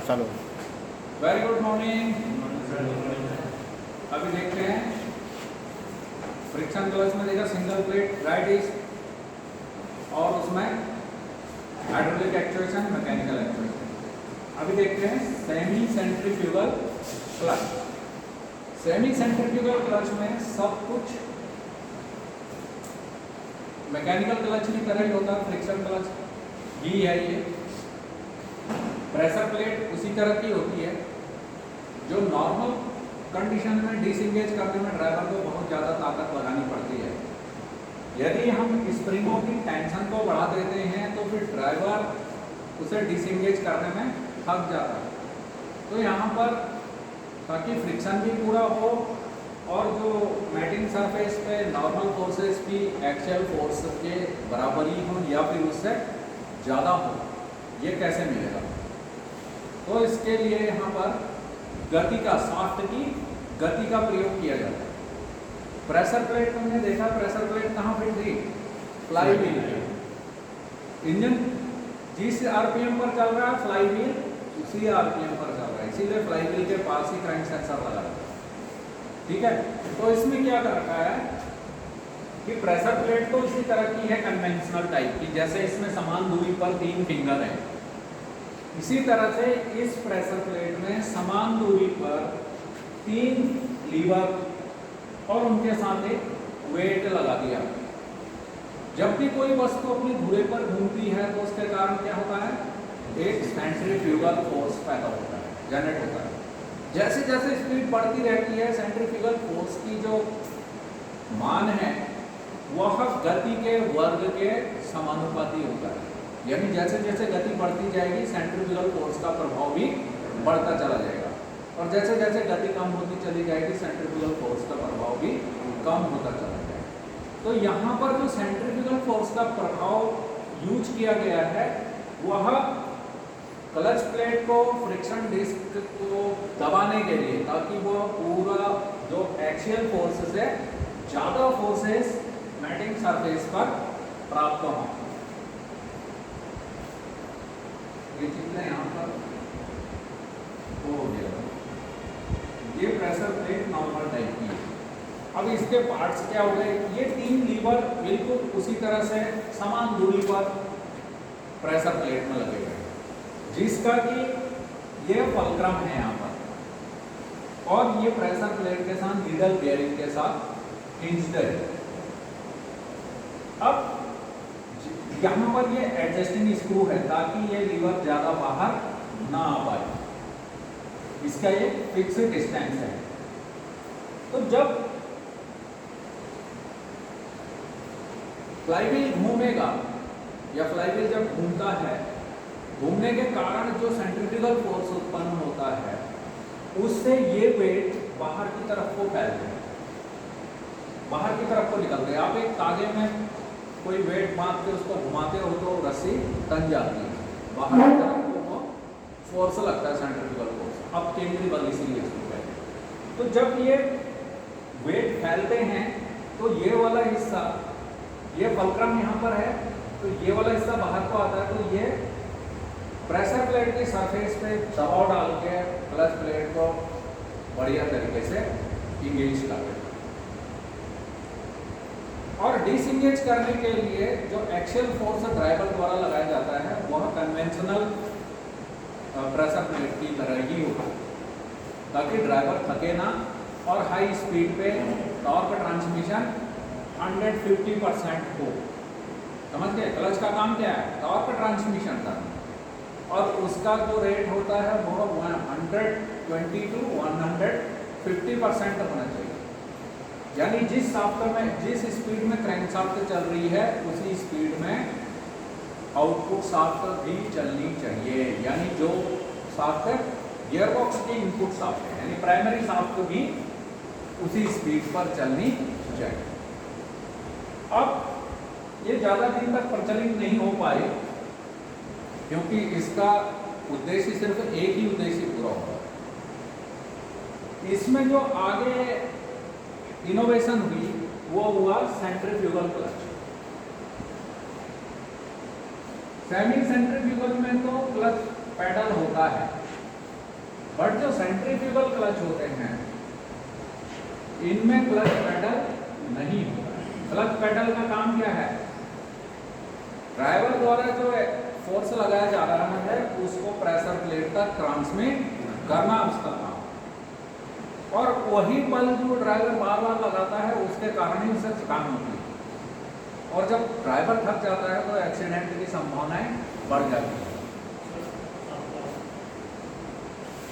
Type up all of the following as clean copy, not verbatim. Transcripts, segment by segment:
चलो। Very good morning. अभी देखते हैं फ्रिक्शन क्लच में देखा सिंगल प्लेट राइट इज और उसमें हाइड्रोलिक एक्चुएशन मैकेनिकल एक्चुएशन। अभी देखते हैं semi centrifugal clutch. Semi centrifugal clutch में सब कुछ मैकेनिकल क्लच की तरह ही होता है। फ्रिक्शन क्लच ही है ये। प्रेशर प्लेट उसी तरह की होती है। जो नॉर्मल कंडीशन में डिसएंगेज करने में ड्राइवर को बहुत ज़्यादा ताकत लगानी पड़ती है। यदि हम स्प्रिंगों की टेंशन को बढ़ा देते हैं तो फिर ड्राइवर उसे डिसएंगेज करने में थक जाता है। तो यहाँ पर ताकि फ्रिक्शन भी पूरा हो और जो मैटिंग सरफेस पे नॉर्मल फोर्सेस की एक्सियल फोर्स के बराबर ही हो या फिर उससे ज़्यादा हो, ये कैसे मिलेगा? तो इसके लिए यहाँ पर गति का, शाफ्ट की गति का प्रयोग किया जाता है। प्रेशर प्लेट हमने देखा, प्रेशर प्लेट कहाँ फिट थी? फ्लाई व्हील पे। इंजन जिस आरपीएम पर चल रहा है फ्लाई व्हील उसी आरपीएम पर चल रहा है, इसीलिए फ्लाई व्हील के पास ही क्रैंक सेंसर लगा है। ठीक है, तो इसमें क्या कर रखा है कि प्रेशर प्लेट तो इसी तरह की है, कन्वेंशनल टाइप की, जैसे इसमें समान दूरी पर 3 फिंगर हैं। इसी तरह से इस प्रेशर प्लेट में समान दूरी पर 3 लीवर और उनके साथ एक वेट लगा दिया। जब भी कोई वस्तु अपनी धुरे पर घूमती है तो उसके कारण क्या होता है? एक सेंट्रीफ्यूगल फोर्स पैदा होता है, जनरेट होता है। जैसे जैसे स्पीड बढ़ती रहती है, सेंट्रीफ्यूगल फोर्स की जो मान है वह गति के वर्ग के समानुपाती होता है। यानी जैसे जैसे गति बढ़ती जाएगी सेंट्रीफ्यूगल फोर्स का प्रभाव भी बढ़ता चला जाएगा, और जैसे जैसे गति कम होती चली जाएगी सेंट्रीफ्यूगल फोर्स का प्रभाव भी कम होता चला जाएगा। तो यहाँ पर जो सेंट्रीफ्यूगल फोर्स का प्रभाव यूज किया गया है वह क्लच प्लेट को, फ्रिक्शन डिस्क को दबाने के लिए, ताकि वो पूरा जो एक्सियल फोर्स से ज़्यादा फोर्सेस मैटिंग सरफेस पर प्राप्त हों। ये चीजें यहाँ पर हो गया। ये प्रेशर प्लेट नॉर्मल टाइप की है। अब इसके पार्ट्स क्या हो गए? ये 3 लीवर बिल्कुल उसी तरह से समान दूरी पर प्रेशर प्लेट में लगे हुए, जिसका कि ये फलक्रम है यहाँ पर, और ये प्रेशर प्लेट के साथ नीडल बेयरिंग के साथ हिंज्ड है। अब यहाँ पर ये एडजस्टिंग स्क्रू है ताकि ये लीवर ज़्यादा बाहर ना आ पाए। इसका ये फिक्स डिस्टेंस है। तो जब फ्लाईव्हील घूमेगा या फ्लाईव्हील जब घूमता है, घूमने के कारण जो सेंट्रीफ्यूगल फोर्स उत्पन्न होता है उससे ये वेट बाहर की तरफ को फैलते हैं, बाहर की तरफ को निकलते हैं। आप एक तागे में कोई वेट बांध के उसको घुमाते हो तो रस्सी तन जाती है, बाहर की तरफ को फोर्स लगता है, सेंट्रीफ्यूगल फोर्स। अब केंद्रीय बल इसीलिए इसको कहते हैं। तो जब ये वेट फैलते हैं तो ये वाला हिस्सा, ये फलक्रम यहाँ पर है, तो ये वाला हिस्सा बाहर को आता है, तो ये प्रेशर प्लेट की सरफेस पे दबाव डाल के क्लच प्लेट को बढ़िया तरीके से इंगेज करते हैं। और डिसएंगेज करने के लिए जो एक्सियल फोर्स ड्राइवर द्वारा लगाया जाता है वह कन्वेंशनल प्रेशर प्लेट की तरह ही होगा, ताकि ड्राइवर थके ना और हाई स्पीड पे टॉर्क ट्रांसमिशन 150% हो। समझ गए? क्लच का काम क्या है? टॉर्क ट्रांसमिशन करना, और उसका जो रेट होता है वो 120 to 150% होना चाहिए। यानी जिस शाफ्ट में, जिस स्पीड में क्रैंक शाफ्ट चल रही है उसी स्पीड में आउटपुट शाफ्ट भी चलनी चाहिए। यानी जो शाफ्ट गियरबॉक्स की इनपुट शाफ्ट है, यानी प्राइमरी शाफ्ट भी उसी स्पीड पर चलनी चाहिए। अब ये ज़्यादा दिन तक प्रचलित नहीं हो पाए क्योंकि इसका उद्देश्य सिर्फ एक ही उद्देश्य पूरा होगा। इसमें जो आगे इनोवेशन हुई वो हुआ सेंट्रीफ्यूगल क्लच। सेमी सेंट्रीफ्यूगल में तो क्लच पैडल होता है, बट जो सेंट्रीफ्यूगल क्लच होते हैं इनमें क्लच पेडल नहीं होता है। क्लच पेडल का काम क्या है? ड्राइवर द्वारा जो फोर्स लगाया जा रहा है उसको प्रेशर प्लेट तक ट्रांसमिट करना उसका काम, और वही बल जो ड्राइवर बार बार लगाता है उसके कारण ही उसे थकान होती है, और जब ड्राइवर थक जाता है तो एक्सीडेंट की संभावनाएं बढ़ जाती है।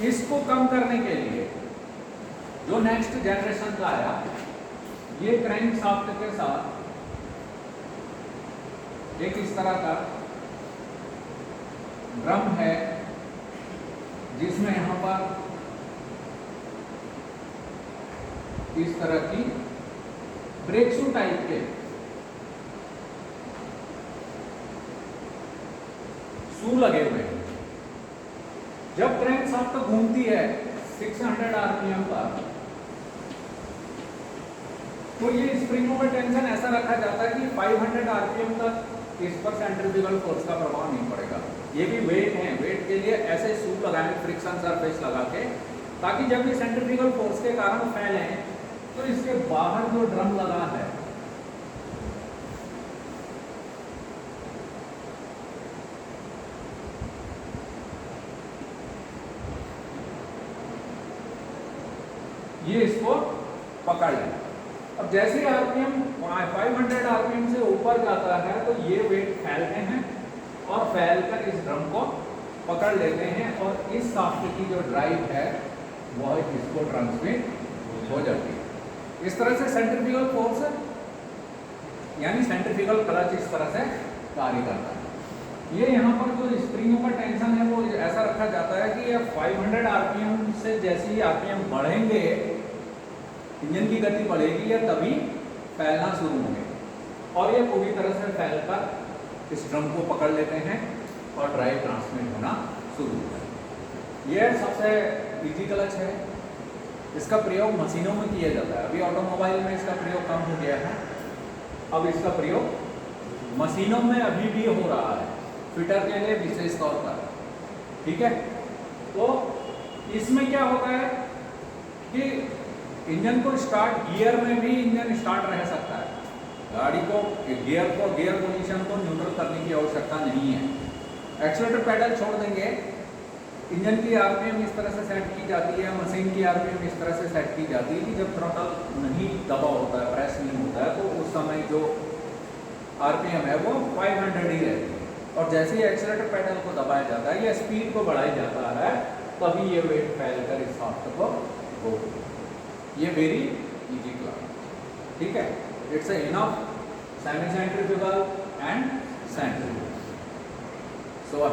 इसको कम करने के लिए जो नेक्स्ट जनरेशन का आया, ये क्रैंक शाफ्ट के साथ एक इस तरह का ड्रम है जिसमें यहां पर इस तरह की ब्रेक शू टाइप के शू लगे हुए हैं। जब क्रैंक शाफ्ट घूमती है 600 आरपीएम पर, तो ये स्प्रिंगों में टेंशन ऐसा रखा जाता है कि 500 आरपीएम तक इस पर सेंट्रीफ्यूगल फोर्स का प्रभाव नहीं पड़ेगा। ये भी वेट है, वेट के लिए ऐसे शू लगाएं फ्रिक्शन सरफेस लगा के, ताकि जब ये सेंट्रीफ्यूगल फोर्स के कारण फैले तो इसके बाहर जो ड्रम लगा है ये इसको पकड़ ले। अब जैसे आरपीएम 500 आरपीएम से ऊपर जाता है तो ये वेट फैलते हैं और फैलकर इस ड्रम को पकड़ लेते हैं, और इस शाफ्ट की जो ड्राइव है वह इसको ट्रांसमिट हो जाती है। इस तरह से सेंट्रीफ्यूगल फोर्स यानी सेंट्रीफ्यूगल क्लच इस तरह से कार्य करता है। ये यहाँ पर जो स्प्रिंगों का टेंशन है वो ऐसा रखा जाता है कि ये 500 आरपीएम से जैसे ही आरपीएम बढ़ेंगे, इंजन की गति बढ़ेगी या तभी फैलना शुरू होंगे, और ये पूरी तरह से फैलकर इस ड्रम को पकड़ लेते हैं और ड्राइव ट्रांसमिट होना शुरू होता है। यह सबसे इजी क्लच है। इसका प्रयोग मशीनों में किया जाता है। अभी ऑटोमोबाइल में इसका प्रयोग कम हो गया है, अब इसका प्रयोग मशीनों में अभी भी हो रहा है, फिटर के लिए विशेष तौर पर। ठीक है, तो इसमें क्या होता है कि इंजन को स्टार्ट, गियर में भी इंजन स्टार्ट रह सकता है। गाड़ी को गियर पोजीशन को न्यूट्रल करने की आवश्यकता नहीं है। एक्सीलरेटर पेडल छोड़ देंगे, इंजन की आरपीएम इस तरह से सेट की जाती है, मशीन की आरपीएम इस तरह से सेट की जाती है कि जब थ्रॉटल नहीं दबा होता है, प्रेस नहीं होता है, तो उस समय जो आरपीएम है वो 500 ही रहती है, और जैसे ही एक्सीलरेटर पेडल को दबाया जाता है या स्पीड को बढ़ाया जाता है तभी ये वेट फैलकर इस शाफ्ट को हो। ये वेरी इजी क्लच। ठीक है, it's enough semi centrifugal and centrifugal. So